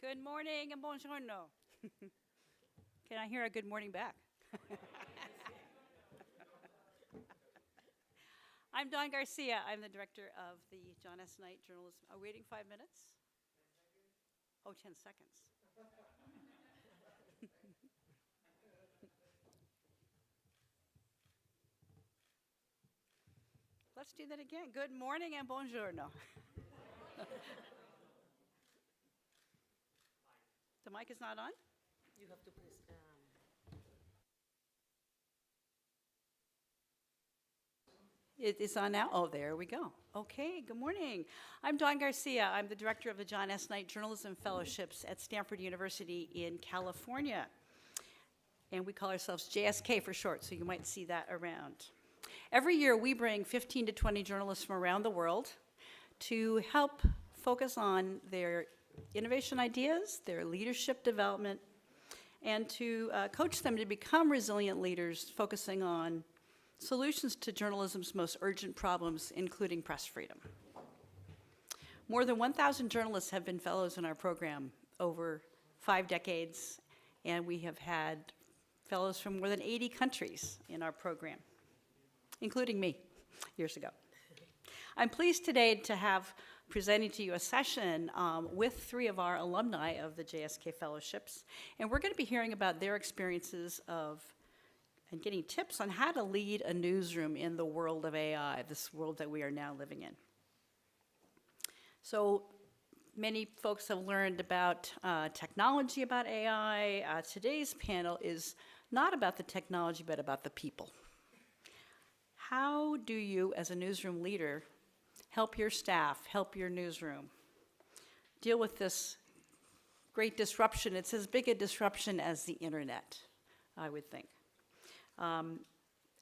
Good morning and buongiorno. Can I hear a good morning back? I'm Dawn Garcia. I'm the director of the John S. Knight Journalism. Are we waiting 5 minutes? Oh, 10 seconds. Let's do that again. Good morning and buongiorno. The mic is not on? You have to press. It's on now? Oh, there we go. Okay, good morning. I'm Dawn Garcia. I'm the director of the John S. Knight Journalism Fellowships at Stanford University in California. And we call ourselves JSK for short, so you might see that around. Every year, we bring 15 to 20 journalists from around the world to help focus on their innovation ideas, their leadership development, and to coach them to become resilient leaders, focusing on solutions to journalism's most urgent problems, including press freedom. More than 1,000 journalists have been fellows in our program over 5 decades, and we have had fellows from more than 80 countries in our program, including me years ago. I'm pleased today to have presenting to you a session with 3 of our alumni of the JSK Fellowships, and we're going to be hearing about their experiences of and getting tips on how to lead a newsroom in the world of AI, this world that we are now living in. So many folks have learned about technology, about AI. Today's panel is not about the technology, but about the people. How do you, as a newsroom leader, help your staff, help your newsroom deal with this great disruption? It's as big a disruption as the internet, I would think.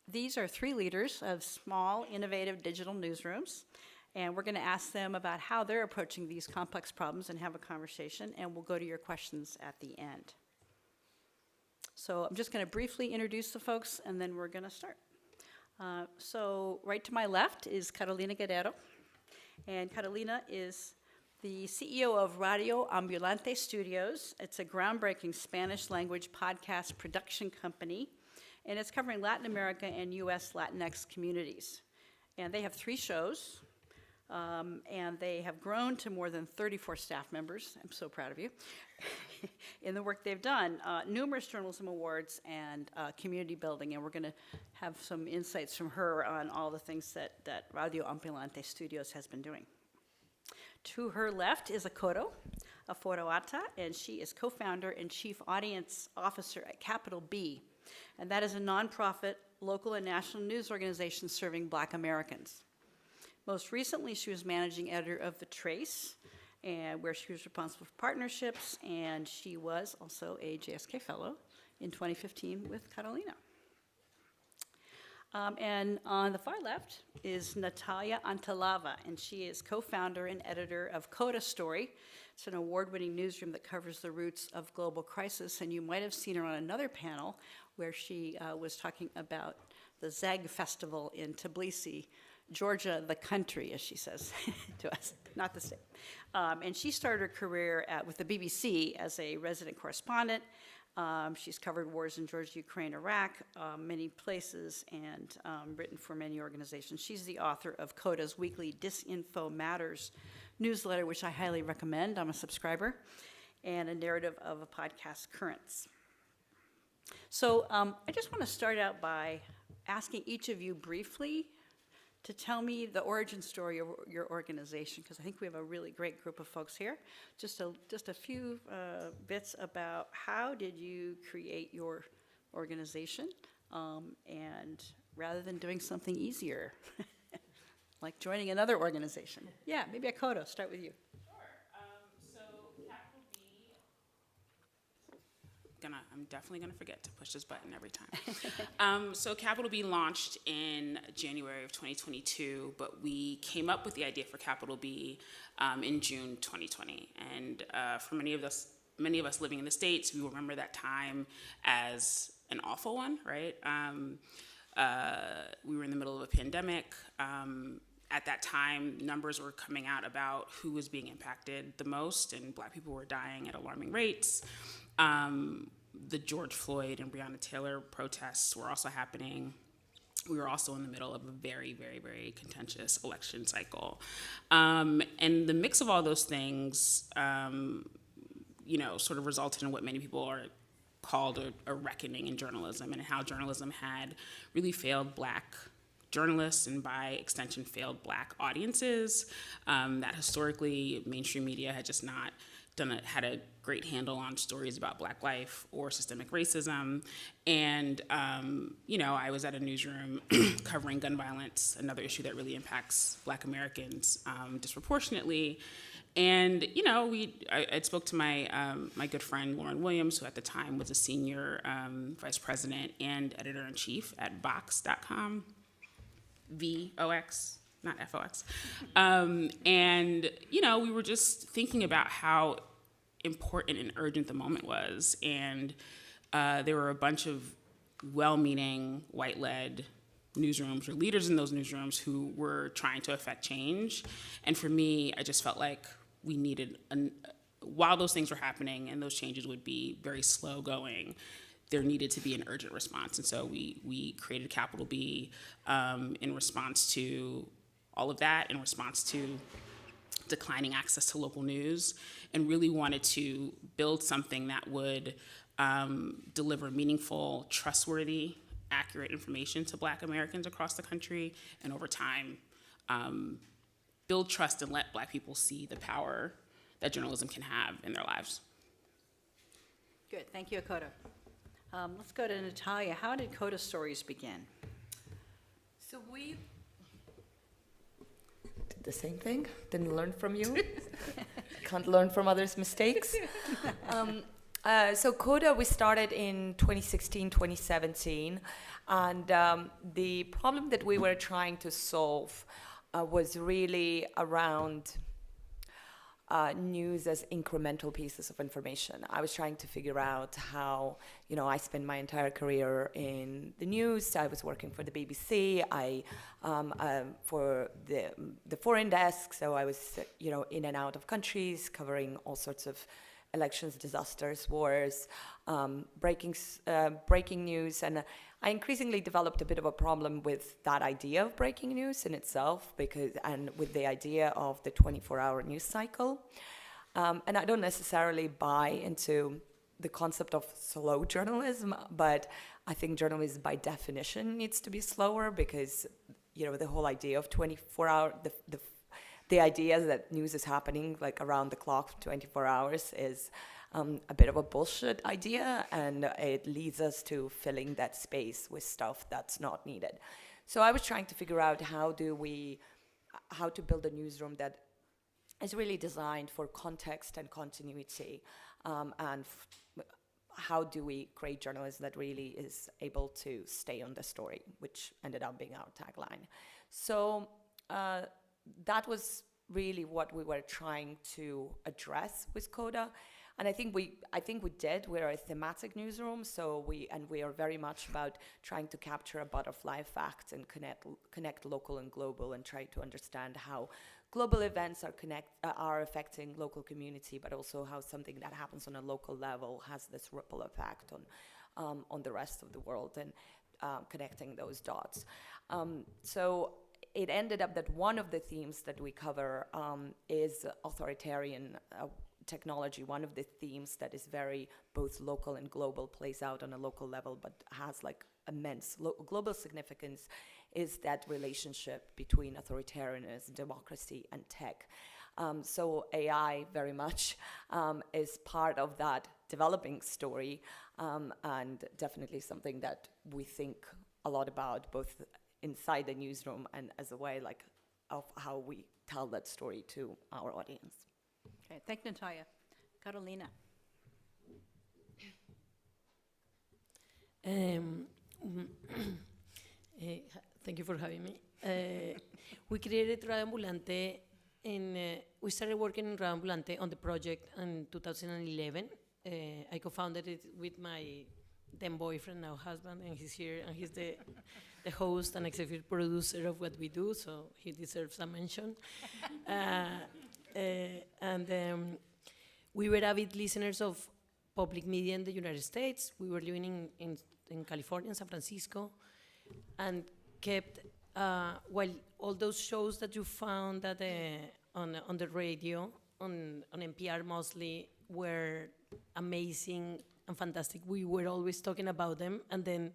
These are 3 leaders of small, innovative digital newsrooms, and we're going to ask them about how they're approaching these complex problems and have a conversation, and we'll go to your questions at the end. So I'm just going to briefly introduce the folks, and then we're going to start. So right to my left is Carolina Guerrero, and Carolina is the CEO of Radio Ambulante Studios. It's a groundbreaking Spanish language podcast production company, and it's covering Latin America and U.S. Latinx communities. And they have 3 shows, and they have grown to more than 34 staff members. I'm so proud of you. In the work they've done, numerous journalism awards and community building, and we're going to have some insights from her on all the things that Radio Ambulante Studios has been doing. To her left is Akoto Ofori-Atta, and she is co-founder and chief audience officer at Capital B, and that is a nonprofit, local and national news organization serving Black Americans. Most recently, she was managing editor of The Trace, and where she was responsible for partnerships, and she was also a JSK Fellow in 2015 with Carolina. And on the far left is Natalia Antelava, and she is co-founder and editor of Coda Story. It's an award-winning newsroom that covers the roots of global crisis, and you might have seen her on another panel where she was talking about the ZEG Festival in Tbilisi, Georgia, the country, as she says to us, not the state. And she started her career with the BBC as a resident correspondent. She's covered wars in Georgia, Ukraine, Iraq, many places, and written for many organizations. She's the author of Coda's weekly Disinfo Matters newsletter, which I highly recommend. I'm a subscriber, and a narrative of a podcast, Currents. So I just want to start out by asking each of you briefly to tell me the origin story of your organization, because I think we have a really great group of folks here. Just a few bits about how did you create your organization, and rather than doing something easier, like joining another organization. Yeah, maybe Akoto, start with you. I'm definitely gonna forget to push this button every time. So Capital B launched in January of 2022, but we came up with the idea for Capital B in June 2020. And for many of us living in the States, we remember that time as an awful one, right? We were in the middle of a pandemic. at that time, numbers were coming out about who was being impacted the most, and Black people were dying at alarming rates. The George Floyd and Breonna Taylor protests were also happening. We were also in the middle of a very, very, very contentious election cycle. And the mix of all those things, sort of resulted in what many people are called a reckoning in journalism, and how journalism had really failed Black journalists, and by extension failed Black audiences, that historically mainstream media had just not had a great handle on stories about Black life or systemic racism. And I was at a newsroom covering gun violence, another issue that really impacts Black Americans disproportionately. And I spoke to my good friend Lauren Williams, who at the time was a senior vice president and editor-in-chief at Vox.com. VOX, not FOX. And we were just thinking about how important and urgent the moment was. And there were a bunch of well-meaning, white-led newsrooms or leaders in those newsrooms who were trying to affect change. And for me, I just felt like we needed, while those things were happening and those changes would be very slow going, there needed to be an urgent response. And so we created Capital B in response to all of that, in response to declining access to local news, and really wanted to build something that would deliver meaningful, trustworthy, accurate information to Black Americans across the country, and over time, build trust and let Black people see the power that journalism can have in their lives. Good, thank you, Akoto. Let's go to Natalia. How did Coda Stories begin? So we did the same thing, didn't learn from you. Can't learn from others' mistakes. So Coda, we started in 2016, 2017, and the problem that we were trying to solve was really around news as incremental pieces of information. I was trying to figure out how, I spent my entire career in the news. I was working for the BBC, for the foreign desk, so I was, in and out of countries, covering all sorts of elections, disasters, wars, breaking news, and I increasingly developed a bit of a problem with that idea of breaking news in itself, and with the idea of the 24-hour news cycle. And I don't necessarily buy into the concept of slow journalism, but I think journalism by definition needs to be slower, because, the whole idea of 24-hour, the idea that news is happening like around the clock, 24 hours, is a bit of a bullshit idea, and it leads us to filling that space with stuff that's not needed. So I was trying to figure out how to build a newsroom that is really designed for context and continuity, and how do we create journalism that really is able to stay on the story, which ended up being our tagline. So that was really what we were trying to address with Coda. And I think we did. We're a thematic newsroom, so we are very much about trying to capture a butterfly effect and connect local and global, and try to understand how global events are affecting local community, but also how something that happens on a local level has this ripple effect on the rest of the world, and connecting those dots. So it ended up that one of the themes that we cover is authoritarian technology. One of the themes that is very both local and global, plays out on a local level, but has like immense global significance, is that relationship between authoritarianism, democracy, and tech. So AI very much is part of that developing story, and definitely something that we think a lot about, both inside the newsroom and as a way like of how we tell that story to our audience. Okay, thank you, Natalia. Carolina. Thank you for having me. We created Radio Ambulante, we started working in Radio Ambulante on the project in 2011. I co-founded it with my then boyfriend, now husband, and he's here, and he's the host and executive producer of what we do, so he deserves a mention. We were avid listeners of public media in the United States. We were living in California, San Francisco, and kept, while all those shows that you found that, on the radio, on NPR mostly, were amazing and fantastic, we were always talking about them and then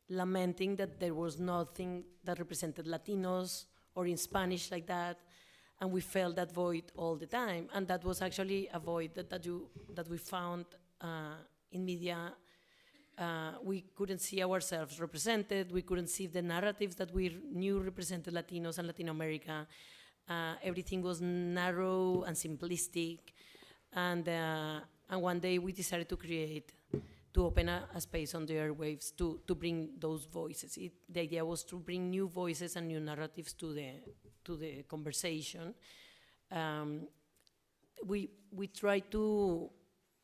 lamenting that there was nothing that represented Latinos or in Spanish like that, and we felt that void all the time. And that was actually a void that we found in media. We couldn't see ourselves represented. We couldn't see the narratives that we knew represented Latinos and Latin America. Everything was narrow and simplistic. And one day we decided to open a space on the airwaves to bring those voices. The idea was to bring new voices and new narratives to the conversation. We tried to.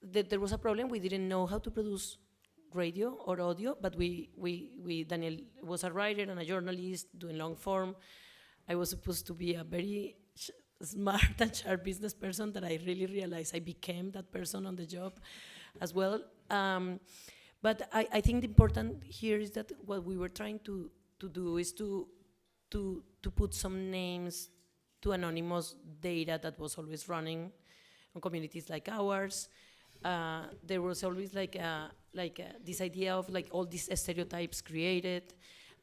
There was a problem. We didn't know how to produce radio or audio, but Daniel was a writer and a journalist doing long form. I was supposed to be a very smart and sharp business person that I really realized I became that person on the job as well. But I think the important here is that what we were trying to do is to put some names to anonymous data that was always running on communities like ours. There was always this idea of all these stereotypes created,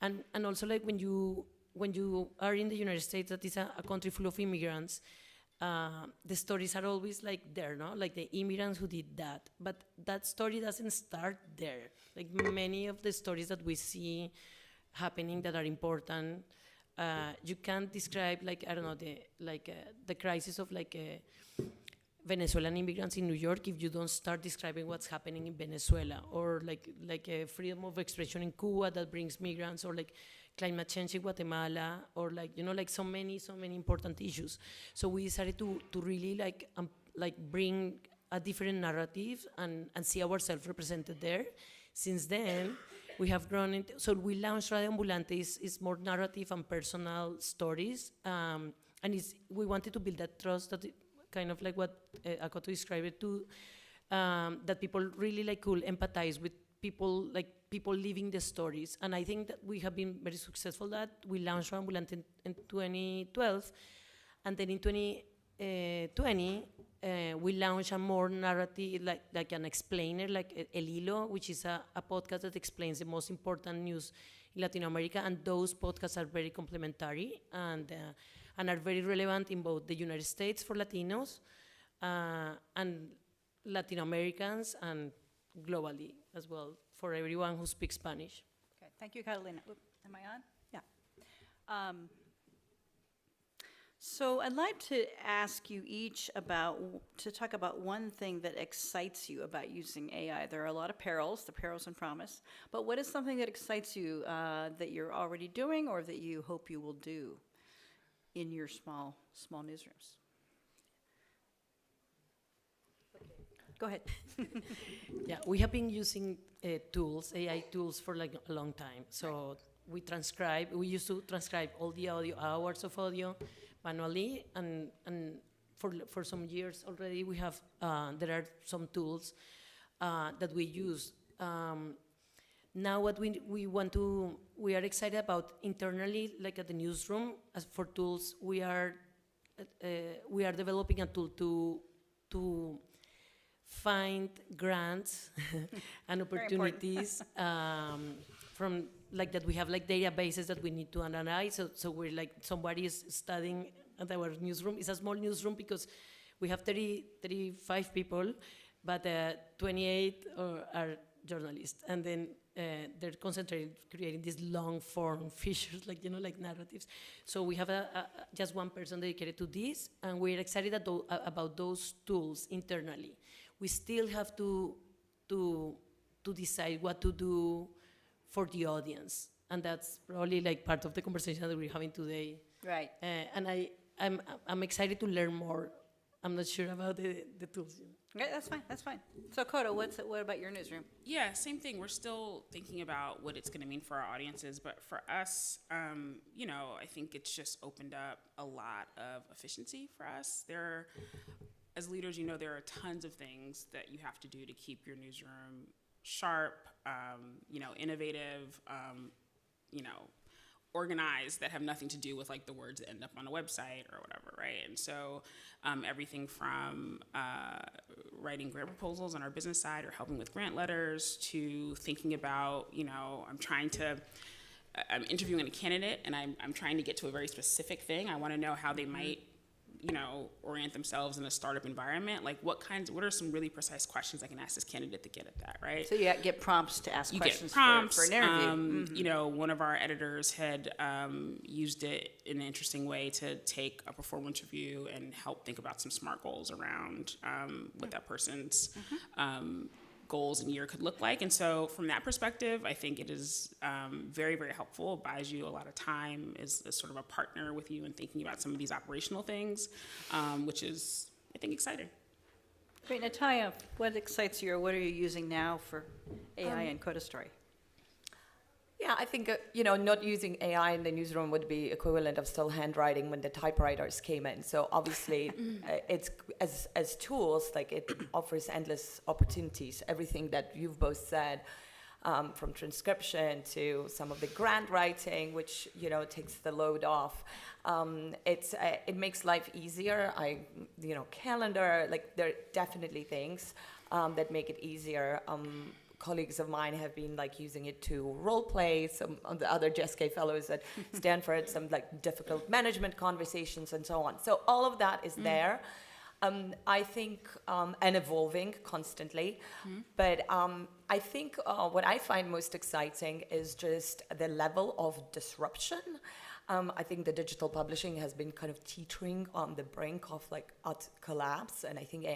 and also when you are in the United States, that is a country full of immigrants. The stories are always there, no? Like the immigrants who did that. But that story doesn't start there. Like many of the stories that we see happening that are important, you can't describe the crisis of Venezuelan immigrants in New York if you don't start describing what's happening in Venezuela, or a freedom of expression in Cuba that brings migrants, or climate change in Guatemala, or so many important issues. So we decided to really bring a different narrative and see ourselves represented there. Since then, we have grown into, so we launched Radio Ambulante. Is more narrative and personal stories, and we wanted to build that trust, that kind of like what Akoto described it to, that people really could empathize with people living the stories. And I think that we have been very successful that we launched Radio Ambulante in 2012, and then in 2020 we launched a more narrative, like an explainer, like El Hilo, which is a podcast that explains the most important news in Latin America, and those podcasts are very complementary and are very relevant in both the United States for Latinos and Latin Americans, and globally as well for everyone who speaks Spanish. Okay, thank you, Catalina. Am I on? Yeah. So I'd like to ask you each to talk about one thing that excites you about using AI. There are a lot of perils, the perils and promise, but what is something that excites you that you're already doing, or that you hope you will do in your small newsrooms? Go ahead. Yeah, we have been using AI tools for a long time. So we used to transcribe all the hours of audio manually, and for some years already we have, there are some tools that we use. Now what we are excited about internally, like at the newsroom, as for tools, we are developing a tool to find grants and opportunities from that. We have databases that we need to analyze. So we're somebody is studying at our newsroom. It's a small newsroom because we have 35 people, but 28 are journalists, and then they're concentrated creating these long form features, like narratives. So we have just one person dedicated to this, and we're excited about those tools internally. We still have to decide what to do for the audience, and that's probably part of the conversation that we're having today. Right. And I'm excited to learn more I'm not sure about the tools. Okay, that's fine, that's fine. So Coda, what about your newsroom? Yeah, same thing. We're still thinking about what it's going to mean for our audiences, but for us, I think it's just opened up a lot of efficiency for us. As leaders, there are tons of things that you have to do to keep your newsroom sharp, innovative, organized, that have nothing to do with like the words that end up on a website or whatever, right? And so everything from writing grant proposals on our business side or helping with grant letters to thinking about, I'm interviewing a candidate and I'm trying to get to a very specific thing. I want to know how they might orient themselves in a startup environment. Like what are some really precise questions I can ask this candidate to get at that, right? So you get prompts to ask questions get prompts, for an interview. One of our editors had used it in an interesting way to take a performance review and help think about some SMART goals around what that person's goals in a year could look like. And so from that perspective, I think it is very, very helpful, buys you a lot of time, is sort of a partner with you in thinking about some of these operational things, which is, I think, exciting. Great, Natalia, what excites you or what are you using now for AI and Coda Story? Yeah, I think, not using AI in the newsroom would be equivalent of still handwriting when the typewriters came in. So obviously, it's as tools, like it offers endless opportunities. Everything that you've both said, from transcription to some of the grant writing, which, takes the load off. It makes life easier. Calendar, like there are definitely things that make it easier. Colleagues of mine have been using it to role play. Some of the other JSK fellows at Stanford, some difficult management conversations and so on. So all of that is there. I think, and evolving constantly. But I think what I find most exciting is just the level of disruption. I think the digital publishing has been kind of teetering on the brink of utter collapse. And I think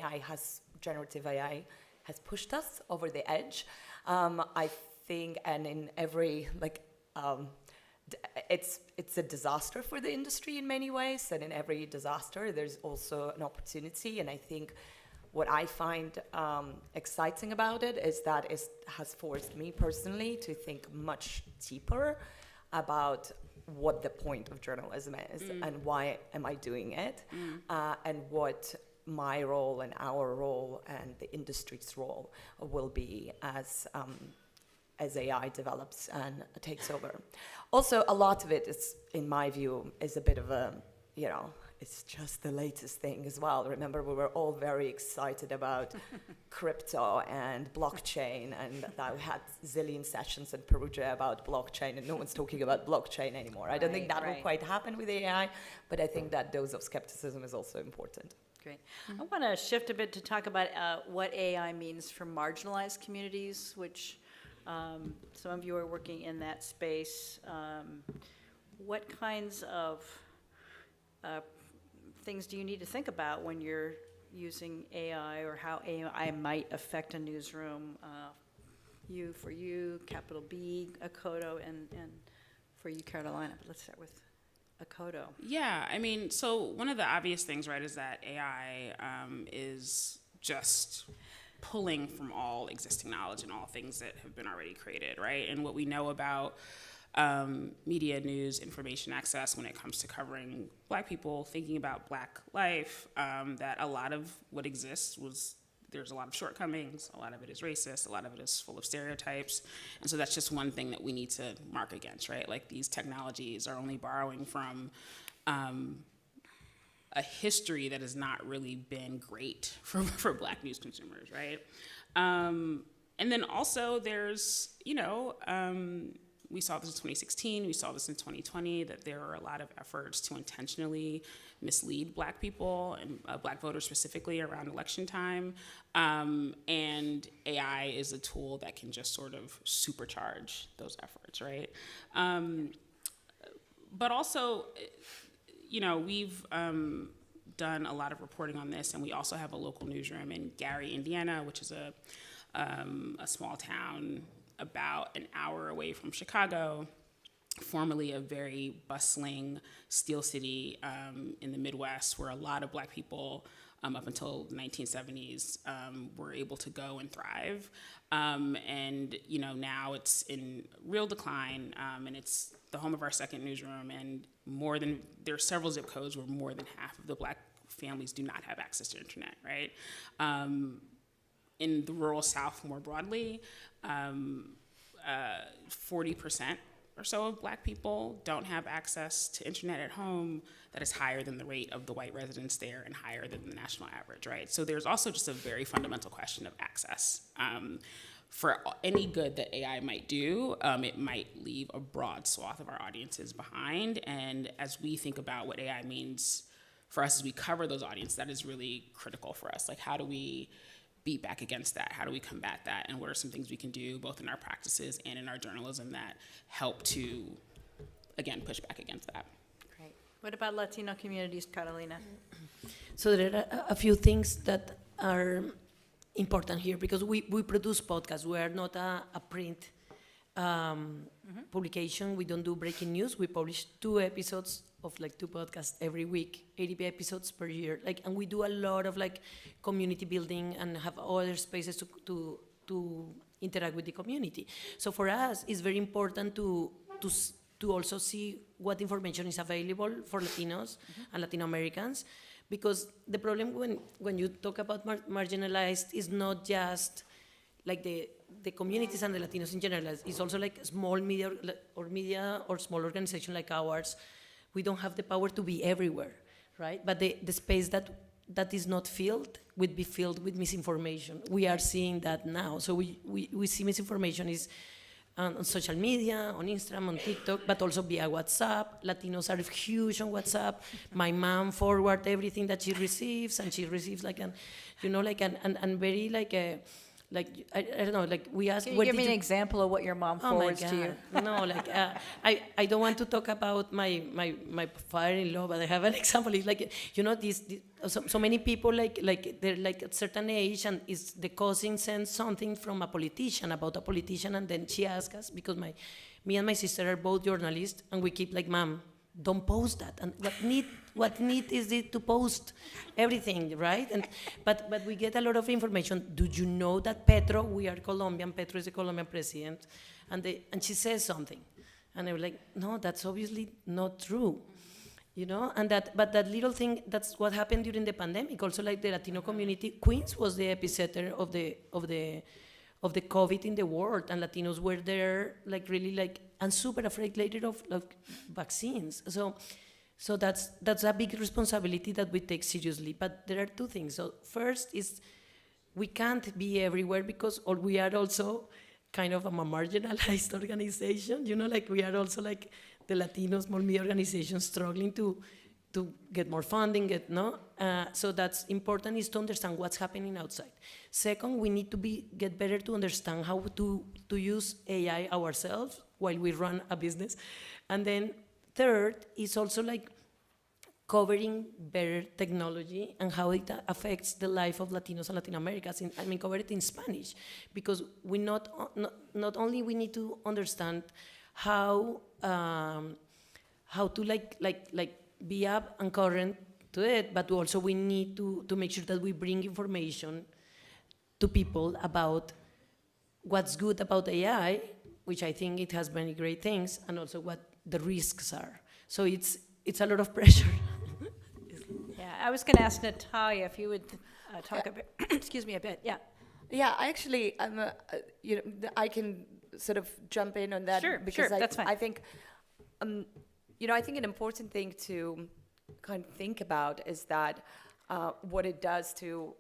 generative AI has pushed us over the edge. I think, and in every, it's a disaster for the industry in many ways, and in every disaster, there's also an opportunity. And I think what I find exciting about it is that it has forced me personally to think much deeper about what the point of journalism is and why am I doing it, and what my role and our role and the industry's role will be as AI develops and takes over. Also, a lot of it is, in my view, is a bit of a, it's just the latest thing as well. Remember, we were all very excited about crypto and blockchain, and we had zillion sessions in Perugia about blockchain, and no one's talking about blockchain anymore. I don't think that will quite happen with AI, but I think that dose of skepticism is also important. Great. I want to shift a bit to talk about what AI means for marginalized communities, which some of you are working in that space. What kinds of things do you need to think about when you're using AI, or how AI might affect a newsroom? For you, capital B, Akoto, and for you, Carolina. But let's start with Akoto. Yeah, so one of the obvious things, right, is that AI is just pulling from all existing knowledge and all things that have been already created, right? And what we know about media, news, information access when it comes to covering Black people, thinking about Black life, that a lot of what exists there's a lot of shortcomings, a lot of it is racist, a lot of it is full of stereotypes. And so that's just one thing that we need to mark against, right? These technologies are only borrowing from a history that has not really been great for Black news consumers, right? And then also there's, we saw this in 2016, we saw this in 2020, that there are a lot of efforts to intentionally mislead Black people, and Black voters specifically, around election time. And AI is a tool that can just sort of supercharge those efforts, right? But also, we've done a lot of reporting on this, and we also have a local newsroom in Gary, Indiana, which is a small town about an hour away from Chicago, formerly a very bustling steel city in the Midwest, where a lot of Black people up until the 1970s, were able to go and thrive. And, now it's in real decline, and it's the home of our second newsroom, and there are several zip codes where more than half of the Black families do not have access to internet, right? In the rural South more broadly, 40% or so of Black people don't have access to internet at home. That is higher than the rate of the white residents there and higher than the national average, right? So there's also just a very fundamental question of access. For any good that AI might do, it might leave a broad swath of our audiences behind. And as we think about what AI means for us as we cover those audiences, that is really critical for us. Like, how do we beat back against that? How do we combat that? And what are some things we can do both in our practices and in our journalism that help to, again, push back against that? Great. What about Latino communities, Carolina? So there are a few things that are important here because we produce podcasts. We are not a print publication. We don't do breaking news. We publish 2 episodes of 2 podcasts every week, 80 episodes per year. And we do a lot of community building and have other spaces to interact with the community. So for us, it's very important to also see what information is available for Latinos and Latin Americans, because the problem when you talk about marginalized is not just the communities and the Latinos in general. It's also small media or small organization like ours. We don't have the power to be everywhere, right? But the space that is not filled would be filled with misinformation. We are seeing that now. So we see misinformation is on social media, on Instagram, on TikTok, but also via WhatsApp. Latinos are huge on WhatsApp. My mom forwards everything that she receives, and she receives very I don't know, we ask. Can you give me an example of what your mom forwards to you? No, I don't want to talk about my father-in-law, but I have an example. It's so many people they're at a certain age, and is the cousin sends something from a politician about a politician, and then she asks us, because me and my sister are both journalists, and we keep Mom, don't post that. And what need is it to post everything, right? But we get a lot of information. Do you know that Petro, we are Colombian, Petro is the Colombian president, and she says something. And I was no, that's obviously not true. But that little thing, that's what happened during the pandemic. Also, the Latino community, Queens was the epicenter of the COVID in the world, and Latinos were there, really and super afraid later of vaccines. So that's a big responsibility that we take seriously. But there are 2 things. So first is we can't be everywhere because we are also kind of a marginalized organization. We are also the Latino small media organization struggling to get more funding, so that's important, is to understand what's happening outside. Second, we need to get better to understand how to use AI ourselves while we run a business. And then third is also covering better technology and how it affects the life of Latinos and Latin Americans. Cover it in Spanish, because we not only we need to understand how to be up and current to it, but also we need to make sure that we bring information to people about what's good about AI, which I think it has many great things, and also what the risks are. So it's a lot of pressure. Yeah, I was going to ask Natalia if you would talk a bit. Excuse me, a bit. Yeah. Yeah, actually, I can sort of jump in on that. Sure, because that's fine. I think, I think an important thing to kind of think about is that what it does to,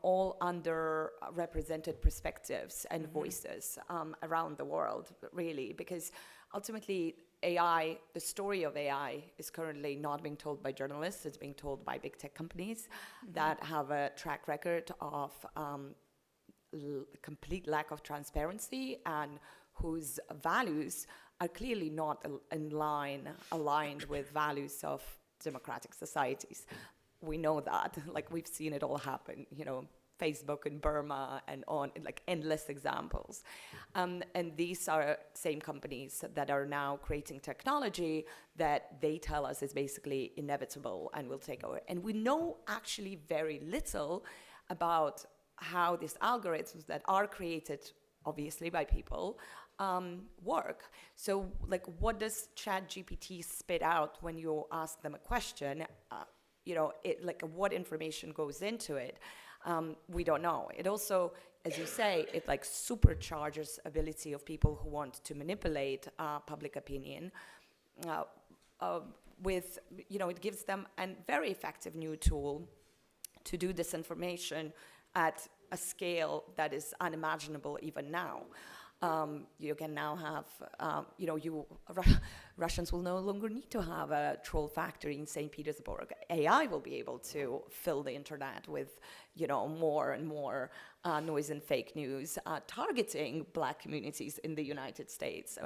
all underrepresented perspectives and voices around the world, really, because ultimately AI, the story of AI is currently not being told by journalists, it's being told by big tech companies that have a track record of complete lack of transparency and whose values are clearly not aligned with values of democratic societies. We know that, we've seen it all happen, Facebook in Burma and on, like endless examples. And these are same companies that are now creating technology that they tell us is basically inevitable and will take over. And we know actually very little about how these algorithms that are created, obviously by people, work. So like, what does ChatGPT spit out when you ask them a question? What information goes into it? We don't know. It also, as you say, it like supercharges ability of people who want to manipulate public opinion it gives them a very effective new tool to do disinformation at a scale that is unimaginable even now. You can now have, Russians will no longer need to have a troll factory in St. Petersburg. AI will be able to fill the internet with, more and more noise and fake news targeting Black communities in the United States.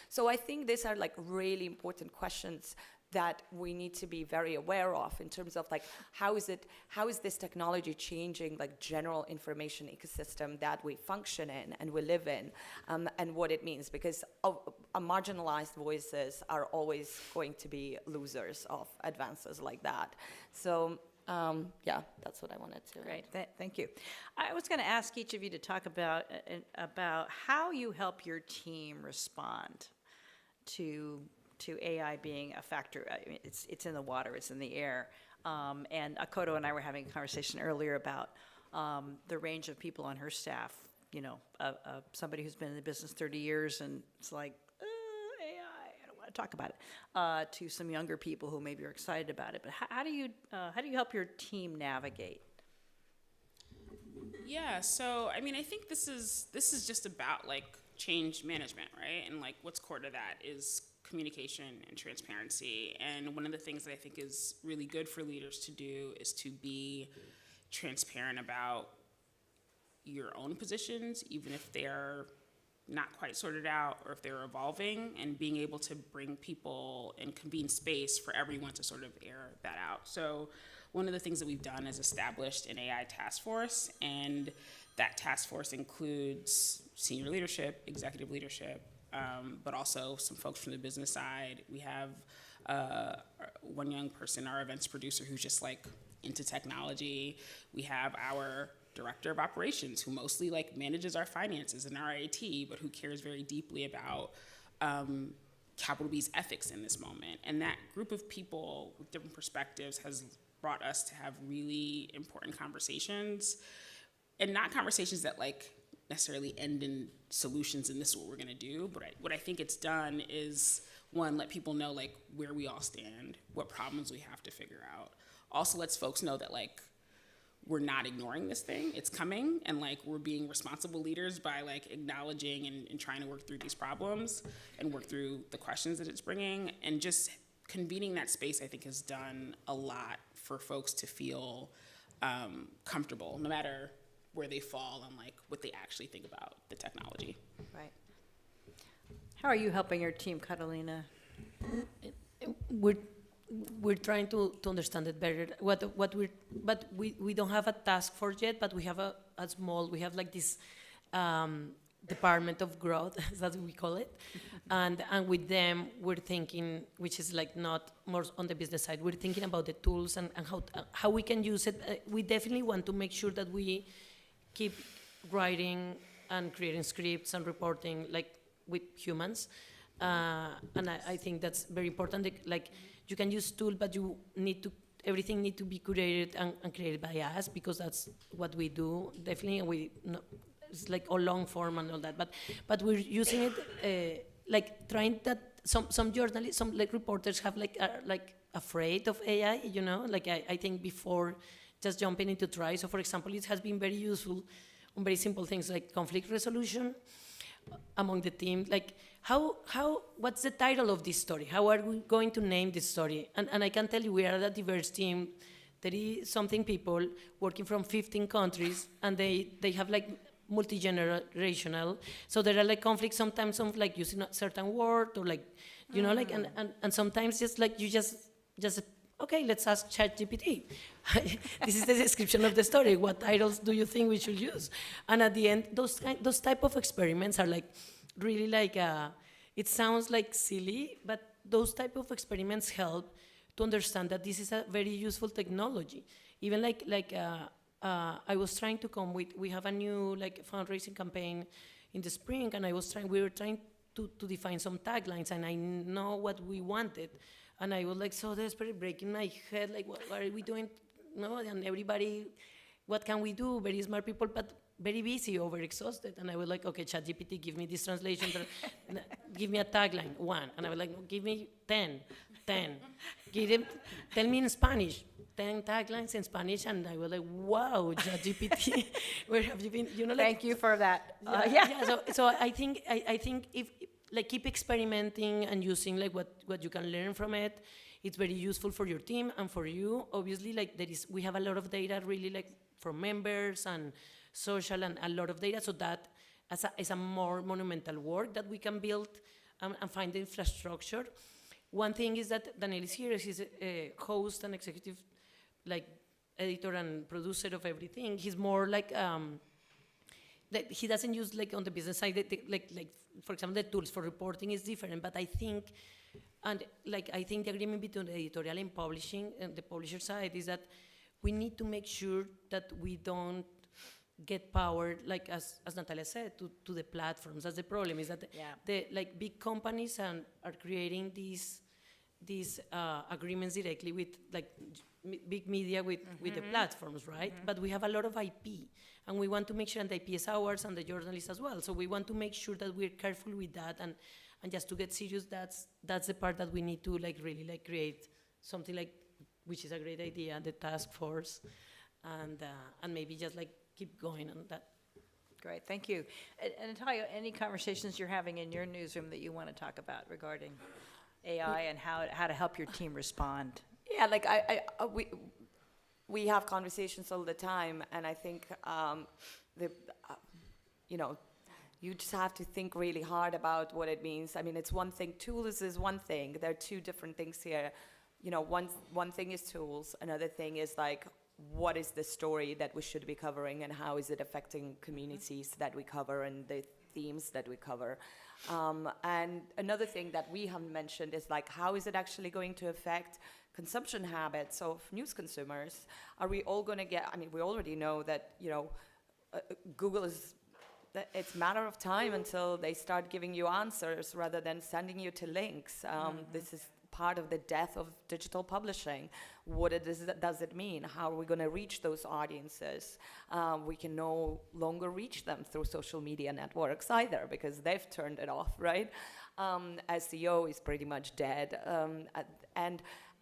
So I think these are like really important questions that we need to be very aware of in terms of like how is this technology changing like general information ecosystem that we function in and we live in, and what it means, because marginalized voices are always going to be losers of advances like that. So that's what I wanted to. Great, thank you. I was going to ask each of you to talk about how you help your team respond to AI being a factor. I mean, it's in the water, it's in the air. And Akoto and I were having a conversation earlier about the range of people on her staff. Somebody who's been in the business 30 years and it's like, AI, I don't want to talk about it. To some younger people who maybe are excited about it. But how do you help your team navigate? Yeah, so I mean, I think this is just about like change management, right? And like what's core to that is communication and transparency. And one of the things that I think is really good for leaders to do is to be transparent about your own positions, even if they're not quite sorted out or if they're evolving, and being able to bring people and convene space for everyone to sort of air that out. So one of the things that we've done is established an AI task force, and that task force includes senior leadership, executive leadership, but also some folks from the business side. We have one young person, our events producer, who's just like into technology. We have our director of operations, who mostly like manages our finances and our IT, but who cares very deeply about Capital B's ethics in this moment. And that group of people with different perspectives has brought us to have really important conversations, and not conversations that like necessarily end in solutions and this is what we're gonna do, but what I think it's done is, one, let people know like where we all stand, what problems we have to figure out. Also lets folks know that like we're not ignoring this thing, it's coming, and like we're being responsible leaders by like acknowledging and trying to work through these problems and work through the questions that it's bringing. And just convening that space, I think, has done a lot for folks to feel comfortable, no matter where they fall on like what they actually think about the technology. Right. How are you helping your team, Catalina? We're trying to understand it better. But we don't have a task force yet, but we have we have like this department of growth, that's what we call it. And with them, we're thinking, which is like not more on the business side, we're thinking about the tools and how we can use it. We definitely want to make sure that we keep writing and creating scripts and reporting like with humans. And I think that's very important. Like, you can use tool, but everything need to be curated and created by us, because that's what we do, definitely. And it's like all long form and all that, but we're using it like trying that some journalists, some like reporters have are afraid of AI, like I think before just jumping into try. So for example, it has been very useful on very simple things like conflict resolution among the team, like what's the title of this story? How are we going to name this story? And I can tell you, we are a diverse team, 30-something people working from 15 countries, and they have like multi-generational, so there are like conflicts sometimes of like using a certain word or like, like, and sometimes just like you just okay, let's ask ChatGPT. This is the description of the story. What titles do you think we should use? And at the end, those type of experiments are like really like, it sounds like silly, but those type of experiments help to understand that this is a very useful technology. Even I was trying to come with, we have a new like fundraising campaign in the spring, and we were trying to define some taglines, and I know what we wanted. And I was like so desperate, breaking my head, like, what are we doing? No, and everybody, what can we do? Very smart people, but very busy, overexhausted. And I was like, okay, ChatGPT, give me this translation, give me a tagline, 1. And I was like, no, give me 10. Tell me in Spanish, 10 taglines in Spanish. And I was like, wow, ChatGPT, where have you been? You know, like, Thank you for that. So I think if like keep experimenting and using like what you can learn from it, it's very useful for your team and for you. Obviously, like we have a lot of data really like from members and social and a lot of data. So that is a more monumental work that we can build and find the infrastructure. One thing is that Daniel is here. He's a host and executive, like editor and producer of everything. He's more like he doesn't use like on the business side, like for example, the tools for reporting is different. But I think the agreement between the editorial and publishing and the publisher side is that we need to make sure that we don't get power, like as Natalia said, to the platforms. That's the problem, is that the like big companies are creating these agreements directly with like big media with the platforms, right? But we have a lot of IP, and we want to make sure, and the IP is ours and the journalists as well. So we want to make sure that we're careful with that, and just to get serious, that's the part that we need to like really like create something like, which is a great idea, the task force, and maybe just like keep going on that. Great, thank you. And Natalia, any conversations you're having in your newsroom that you want to talk about regarding AI and how to help your team respond? Yeah, like we have conversations all the time, and I think you just have to think really hard about what it means. I mean, it's one thing. Tools is one thing. There are two different things here. One thing is tools. Another thing is like, what is the story that we should be covering, and how is it affecting communities that we cover and the themes that we cover? And another thing that we haven't mentioned is like, how is it actually going to affect consumption habits of news consumers? Are we all going to we already know that, Google it's a matter of time until they start giving you answers rather than sending you to links. This is part of the death of digital publishing. What does it mean? How are we going to reach those audiences? We can no longer reach them through social media networks either, because they've turned it off, right? SEO is pretty much dead.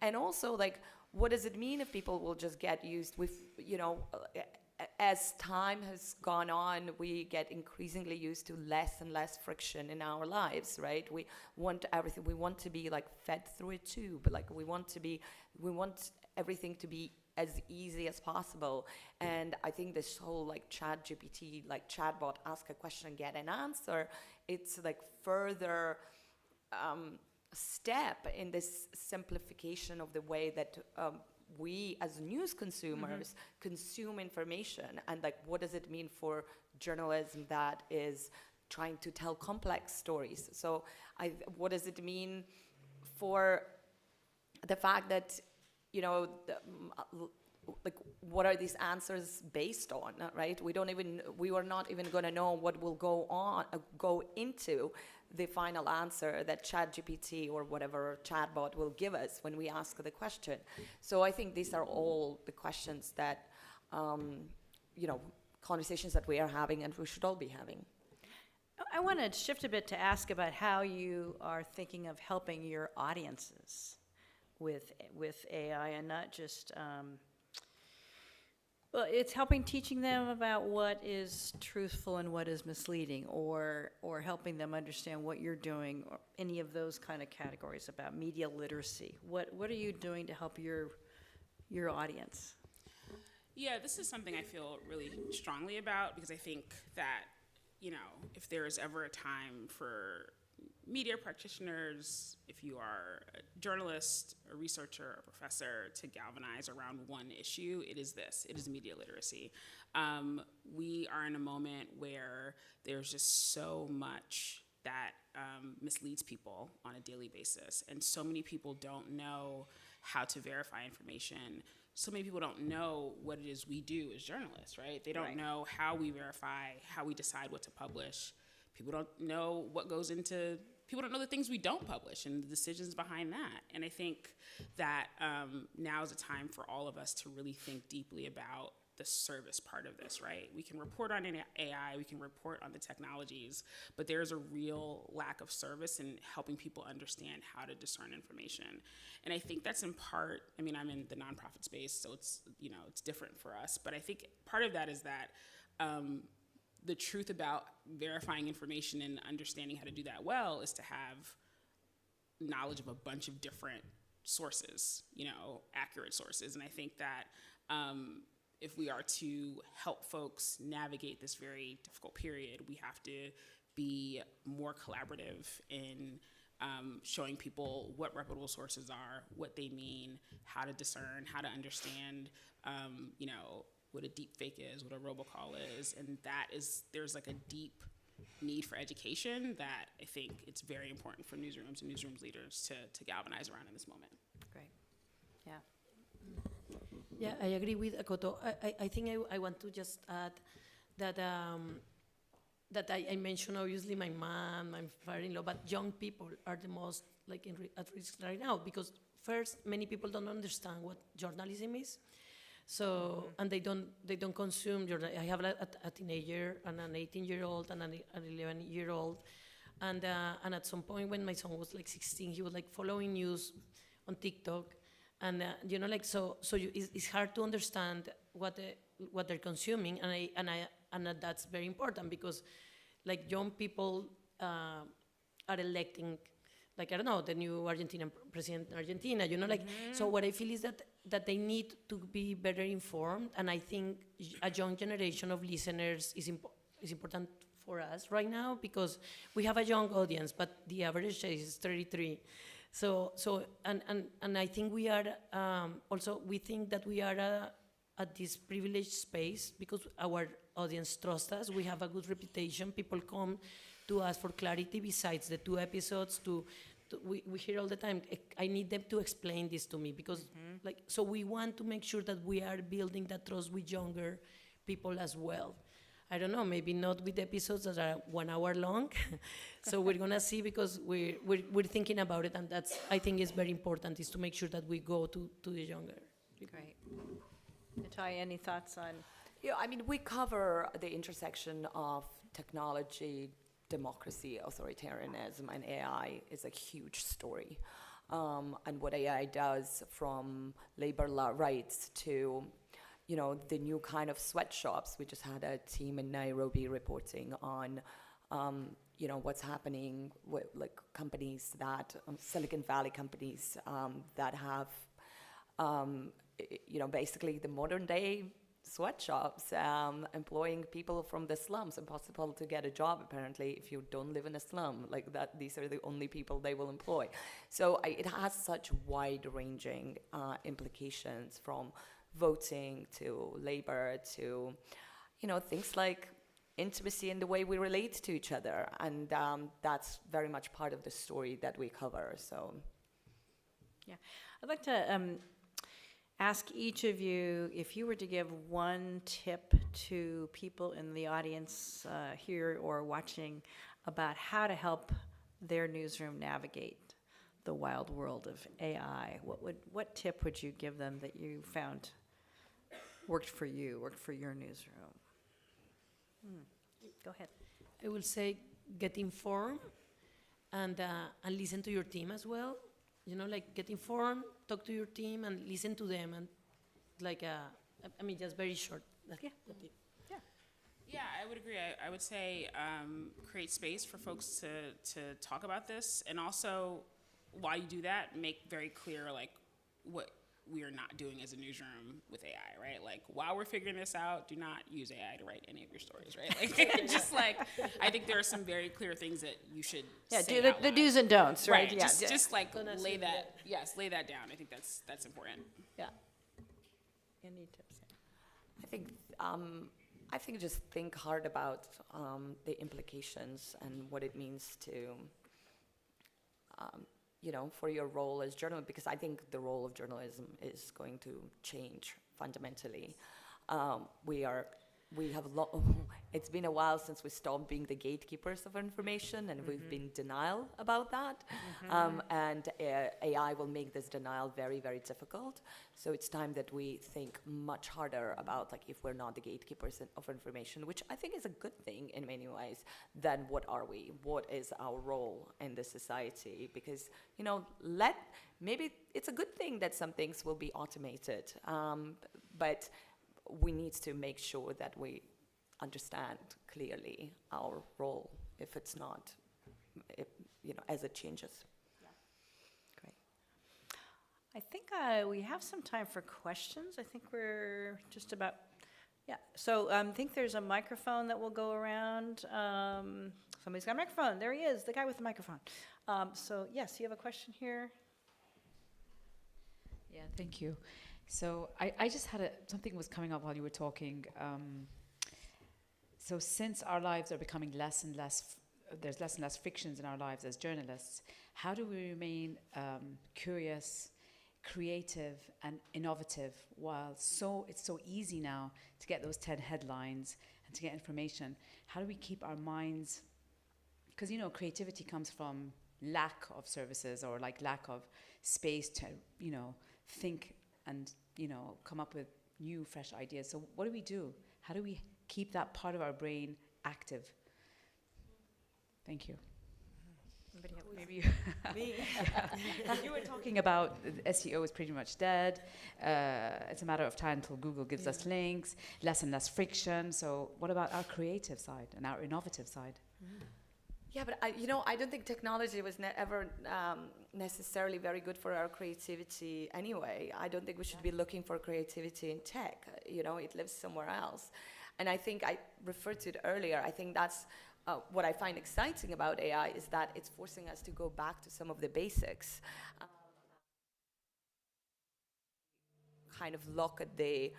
And also, like, what does it mean if people will just get used with, as time has gone on, we get increasingly used to less and less friction in our lives, right? We want everything. We want to be like fed through a tube. Like we want everything to be as easy as possible. And I think this whole like ChatGPT, like chatbot, ask a question, get an answer. It's like further step in this simplification of the way that we as news consumers consume information, and like what does it mean for journalism that is trying to tell complex stories? So what does it mean for the fact that like what are these answers based on, right? We are not even going to know what will go into the final answer that ChatGPT or whatever chatbot will give us when we ask the question. So I think these are all the questions that, conversations that we are having and we should all be having. I want to shift a bit to ask about how you are thinking of helping your audiences with AI, and not just, well, it's helping teaching them about what is truthful and what is misleading, or helping them understand what you're doing, or any of those kind of categories about media literacy. What are you doing to help your audience? Yeah, this is something I feel really strongly about, because I think that, if there is ever a time for media practitioners, if you are a journalist, a researcher, a professor, to galvanize around one issue, it is this. It is media literacy. We are in a moment where there's just so much that misleads people on a daily basis. And so many people don't know how to verify information. So many people don't know what it is we do as journalists, right? They don't know how we verify, how we decide what to publish. People don't know people don't know the things we don't publish and the decisions behind that. And I think that now is a time for all of us to really think deeply about the service part of this, right? We can report on AI, we can report on the technologies, but there's a real lack of service in helping people understand how to discern information. And I think that's in part, I mean, I'm in the nonprofit space, so it's, it's different for us, but I think part of that is that the truth about verifying information and understanding how to do that well is to have knowledge of a bunch of different sources, accurate sources. And I think that if we are to help folks navigate this very difficult period, we have to be more collaborative in showing people what reputable sources are, what they mean, how to discern, how to understand, what a deep fake is, what a robocall is. And there's like a deep need for education that I think it's very important for newsrooms and newsrooms leaders to galvanize around in this moment. Great. Yeah. Yeah, I agree with Akoto. I think I want to just add that that I mentioned obviously my mom, my father-in-law, but young people are the most at risk right now because first many people don't understand what journalism is, so and they don't consume journalism. I have a teenager and an 18-year-old and an 11-year-old, and at some point when my son was 16, he was following news on TikTok. And it's hard to understand what they're consuming, and that's very important because, young people are electing, I don't know, the new Argentinian president in Argentina. So what I feel is that they need to be better informed, and I think a young generation of listeners is important for us right now because we have a young audience, but the average age is 33. So I think we are also we think that we are at this privileged space because our audience trusts us. We have a good reputation. People come to us for clarity. Besides the 2 episodes, we hear all the time. I need them to explain this to me because so we want to make sure that we are building that trust with younger people as well. I don't know, maybe not with episodes that are 1 hour long. So we're gonna see because we're thinking about it, and that's I think is very important is to make sure that we go to the younger people. Great. Natalia, any thoughts on? Yeah, I mean, we cover the intersection of technology, democracy, authoritarianism, and AI is a huge story. And what AI does from labor rights to the new kind of sweatshops. We just had a team in Nairobi reporting on, what's happening with companies that, Silicon Valley companies that have, basically the modern day sweatshops, employing people from the slums. Impossible to get a job apparently if you don't live in a slum. These are the only people they will employ. So it has such wide-ranging implications from voting to labor to things like intimacy and the way we relate to each other, and that's very much part of the story that we cover. So yeah, I'd like to ask each of you if you were to give one tip to people in the audience here or watching about how to help their newsroom navigate the wild world of AI. What tip would you give them that you found worked for your newsroom? Go ahead. I will say get informed and listen to your team as well. Get informed, talk to your team, and listen to them, and just very short. Yeah. Yeah, I would agree. I would say create space for folks to talk about this, and also while you do that, make very clear what we are not doing as a newsroom with AI, right? Like, while we're figuring this out, do not use AI to write any of your stories, right? Like, just like, I think there are some very clear things that you should say do out the loud. do's and don'ts, right? Yeah, Just like Don't lay assume that, yes, lay that down. I think that's important. yeah. Any tips? I think just think hard about the implications and what it means to, for your role as journalist, because I think the role of journalism is going to change fundamentally. It's been a while since we stopped being the gatekeepers of information, and we've been in denial about that. And AI will make this denial very, very difficult. So it's time that we think much harder about, like, if we're not the gatekeepers of information, which I think is a good thing in many ways, then what are we? What is our role in the society? Because, maybe it's a good thing that some things will be automated, but we need to make sure that we understand clearly our role if it's not, as it changes. Yeah. Great. I think we have some time for questions. I think we're just about, yeah. So I think there's a microphone that will go around. Somebody's got a microphone. There he is, the guy with the microphone. So yes, you have a question here? Yeah, thank you. So I just had something was coming up while you were talking. So since our lives are becoming less and less, there's less and less frictions in our lives as journalists, how do we remain curious, creative, and innovative while it's so easy now to get those 10 headlines and to get information? How do we keep our minds, because creativity comes from lack of services or like lack of space to think and come up with new fresh ideas. So what do we do? How do we keep that part of our brain active? Thank you. Maybe you. You were talking about SEO is pretty much dead. It's a matter of time until Google gives us links, less and less friction. So what about our creative side and our innovative side? Yeah, but I don't think technology was ever necessarily very good for our creativity anyway. I don't think we should be looking for creativity in tech. It lives somewhere else. And I think I referred to it earlier. I think that's what I find exciting about AI is that it's forcing us to go back to some of the basics. Kind of look at the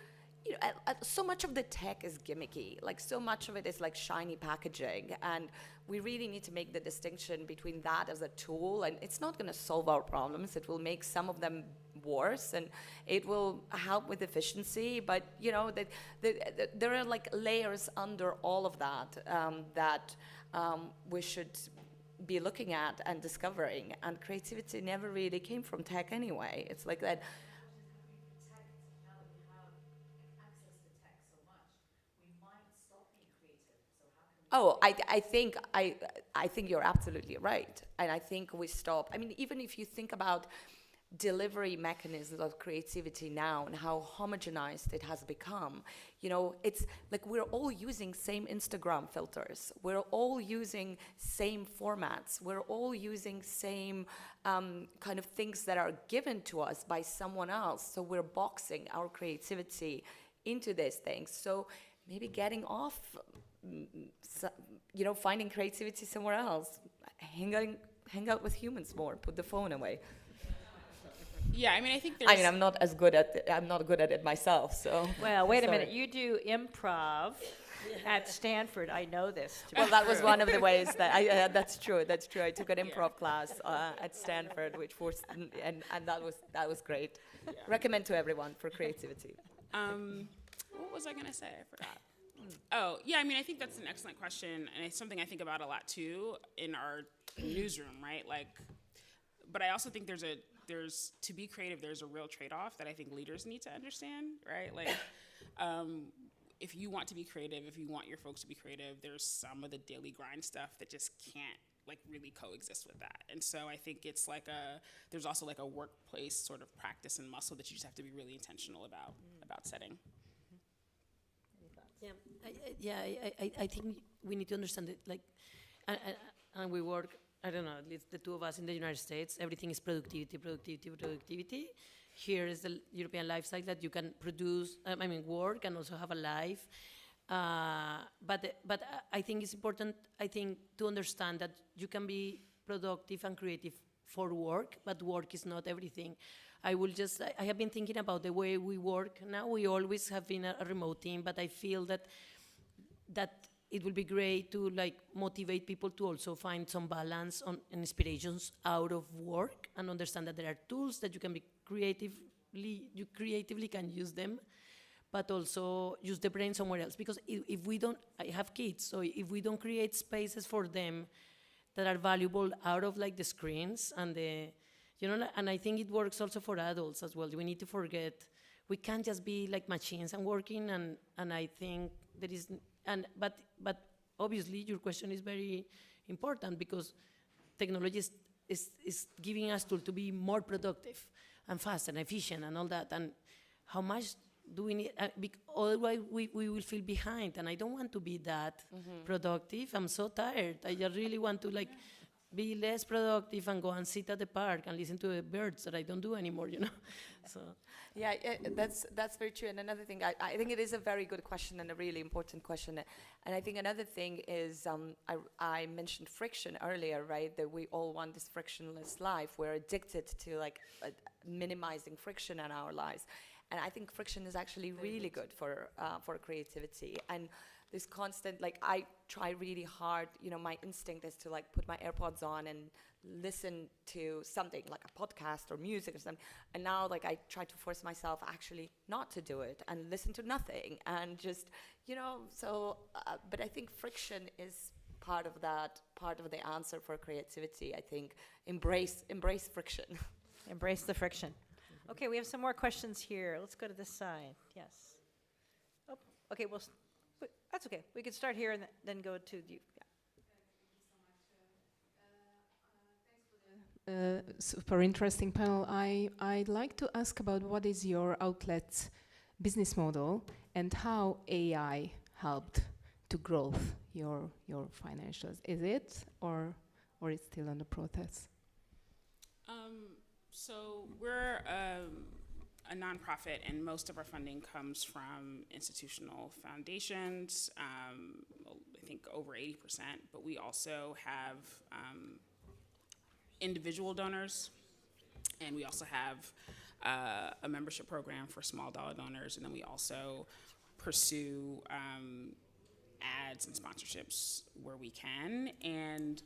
so much of the tech is gimmicky, like so much of it is like shiny packaging, and we really need to make the distinction between that as a tool, and it's not going to solve our problems. It will make some of them worse, and it will help with efficiency, but there are like layers under all of that that we should be looking at and discovering, and creativity never really came from tech anyway. It's like that. Oh, I think you're absolutely right, and I think we stop. I mean, even if you think about delivery mechanisms of creativity now and how homogenized it has become, it's like we're all using same Instagram filters, we're all using same formats, we're all using same kind of things that are given to us by someone else. So we're boxing our creativity into these things. So maybe getting off. Finding creativity somewhere else, hang out with humans more, put the phone away. Yeah, I mean, I think there's... I'm not good at it myself, so. Well, wait a minute. You do improv at Stanford. I know this. Well, that was one of the ways that that's true. That's true. I took an improv class at Stanford, which forced, and that was great. Yeah. Recommend to everyone for creativity. What was I gonna say? I forgot. Oh, yeah, I mean, I think that's an excellent question, and it's something I think about a lot, too, in our newsroom, right? Like, but I also think to be creative, there's a real trade-off that I think leaders need to understand, right? Like, if you want to be creative, if you want your folks to be creative, there's some of the daily grind stuff that just can't, like, really coexist with that. And so I think it's like there's also, like, a workplace sort of practice and muscle that you just have to be really intentional about setting. I think we need to understand it, like, and we work, I don't know, at least the two of us in the United States, everything is productivity. here is the European lifestyle that you can produce, work and also have a life. But I think it's important, to understand that you can be productive and creative for work, but work is not everything. I have been thinking about the way we work now. We always have been a remote team, but I feel that it will be great to motivate people to also find some balance and inspirations out of work and understand that there are tools that you creatively can use them, but also use the brain somewhere else. Because if we don't, I have kids, so if we don't create spaces for them that are valuable out of the screens and and I think it works also for adults as well. We need to forget, we can't just be like machines and working, and I think there is, but obviously your question is very important, because technology is giving us tools to be more productive and fast and efficient and all that, and how much do we need, otherwise we will feel behind, and I don't want to be that productive. I'm so tired. I just really want to be less productive and go and sit at the park and listen to the birds that I don't do anymore, So Yeah, that's very true. And another thing, I think it is a very good question and a really important question. And I think another thing is, I mentioned friction earlier, right? That we all want this frictionless life. We're addicted to minimizing friction in our lives. And I think friction is actually really good for creativity. And this constant, I try really hard, my instinct is to put my AirPods on and listen to something like a podcast or music or something. And now I try to force myself actually not to do it and listen to nothing and just, but I think friction is part of the answer for creativity. I think embrace friction. Embrace the friction. Okay, we have some more questions here. Let's go to this side. Yes. Oh, okay, that's okay. We could start here and then go to you. Yeah. Super interesting panel. I'd like to ask about what is your outlet's business model and how AI helped to grow your financials. Is it or it's still in the process? So we're a nonprofit, and most of our funding comes from institutional foundations, I think over 80%, but we also have individual donors, and we also have a membership program for small dollar donors, and then we also pursue ads and sponsorships where we can, and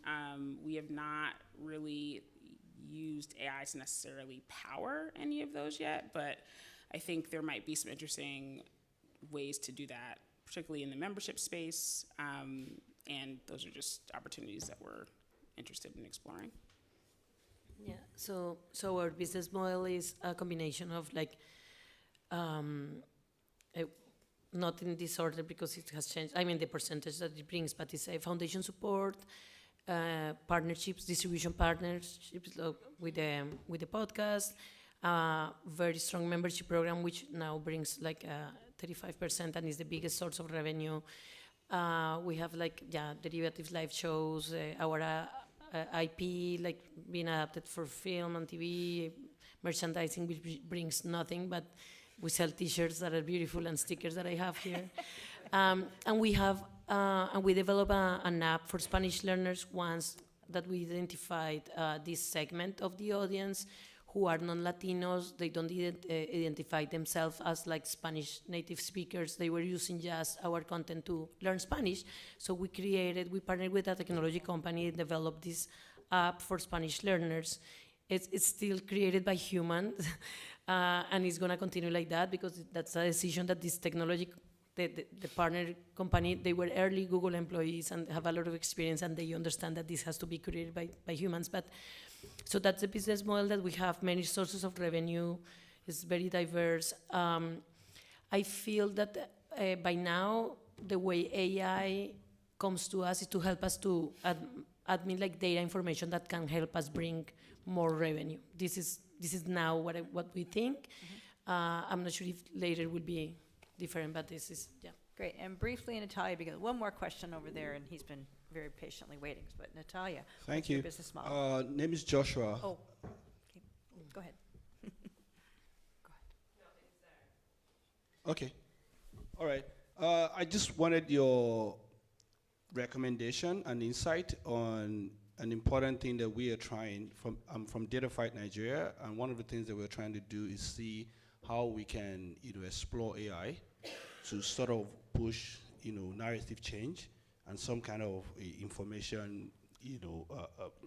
we have not really used AI to necessarily power any of those yet, but I think there might be some interesting ways to do that, particularly in the membership space, and those are just opportunities that we're interested in exploring. Yeah, so our business model is a combination of not in this order because it has changed, the percentage that it brings, but it's a foundation support, partnerships, distribution partnerships with the podcast, very strong membership program, which now brings 35% and is the biggest source of revenue. We have derivatives, live shows, our IP being adapted for film and TV, merchandising, which brings nothing, but we sell T-shirts that are beautiful and stickers that I have here. And we developed an app for Spanish learners once that we identified this segment of the audience who are non-Latinos. They don't identify themselves as Spanish native speakers. They were using just our content to learn Spanish. So we partnered with a technology company, developed this app for Spanish learners. It's still created by humans, and it's gonna continue like that because that's a decision that this technology, the partner company, they were early Google employees and have a lot of experience, and they understand that this has to be created by humans. But so that's the business model that we have, many sources of revenue. It's very diverse. I feel that by now the way AI comes to us is to help us to admit data information that can help us bring more revenue. This is now what we think. I'm not sure if later will be different, but this is, yeah. Great. And briefly, Natalia, because one more question over there, and he's been very patiently waiting. But Natalia, thank what's you. Your business model? Name is Joshua. Oh, okay. Go ahead. Okay. All right. I just wanted your recommendation and insight on an important thing that we are trying from. I'm from Data Fight Nigeria, and one of the things that we're trying to do is see how we can, explore AI to sort of push, narrative change and some kind of information,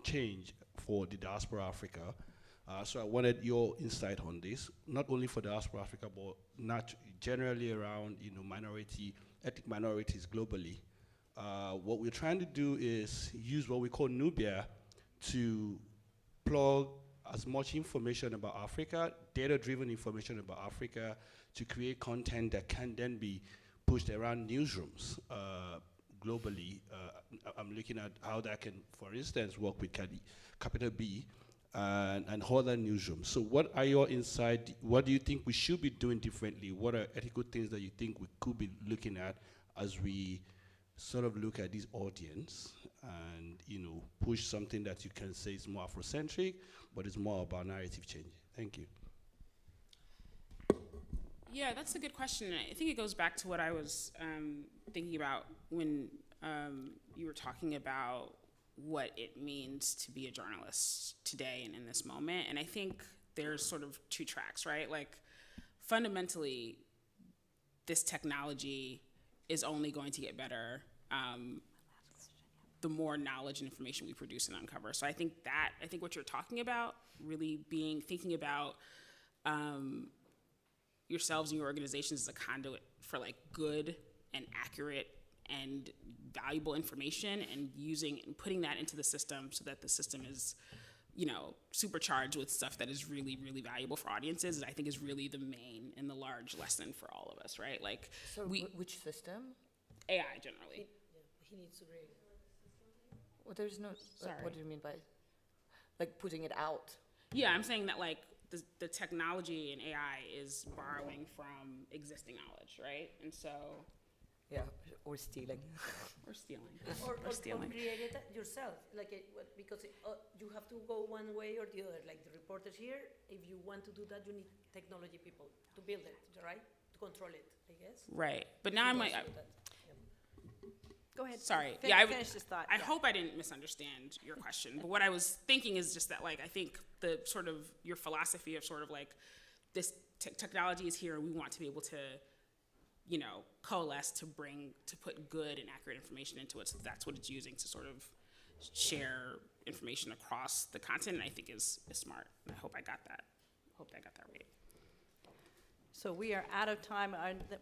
change for the diaspora Africa. So I wanted your insight on this, not only for diaspora Africa, but not generally around, ethnic minorities globally. What we're trying to do is use what we call Nubia to plug as much information about Africa, data-driven information about Africa, to create content that can then be pushed around newsrooms globally. I'm looking at how that can, for instance, work with Capital B and other newsrooms. So what are your insights? What do you think we should be doing differently? What are ethical things that you think we could be looking at as we sort of look at this audience and, push something that you can say is more Afrocentric, but it's more about narrative change? Thank you. Yeah, that's a good question. I think it goes back to what I was thinking about when you were talking about what it means to be a journalist today and in this moment. And I think there's sort of two tracks, right? Like, fundamentally, this technology is only going to get better the more knowledge and information we produce and uncover. So I think what you're talking about, really thinking about yourselves and your organizations as a conduit for like good and accurate and valuable information, and using and putting that into the system so that the system is, supercharged with stuff that is really, really valuable for audiences, I think is really the main and the large lesson for all of us, right? Like, So which system? AI generally. He needs to read. Well, there's no. Sorry. What do you mean by, like, putting it out? Yeah, I'm saying that like the technology and AI is borrowing from existing knowledge, right? And so. Yeah, or stealing. Or stealing. Or stealing. create it yourself, because you have to go one way or the other. Like the reporters here, if you want to do that, you need technology people to build it, right? To control it, I guess. Right, but now I'm like. Go ahead. Sorry. Finish this thought. I Yeah. hope I didn't misunderstand your question. But what I was thinking is just that, like, I think the sort of your philosophy of sort of like this technology is here, and we want to be able to, coalesce to put good and accurate information into it. So that's what it's using to sort of share information across the continent. And I think is smart. And I hope I got that. Right. So we are out of time.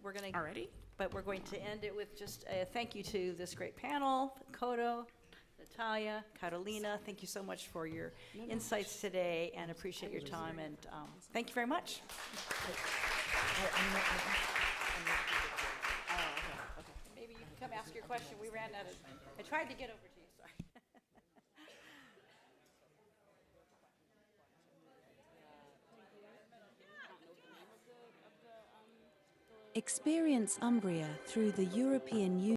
We're going to Already? But we're going to end it with just a thank you to this great panel, Akoto, Natalia, Carolina. Thank you so much for your insights today, and appreciate your time. And thank you very much. Maybe you can come ask your question. We ran out of. I tried to get over to you. Sorry. Experience Umbria through the European Union.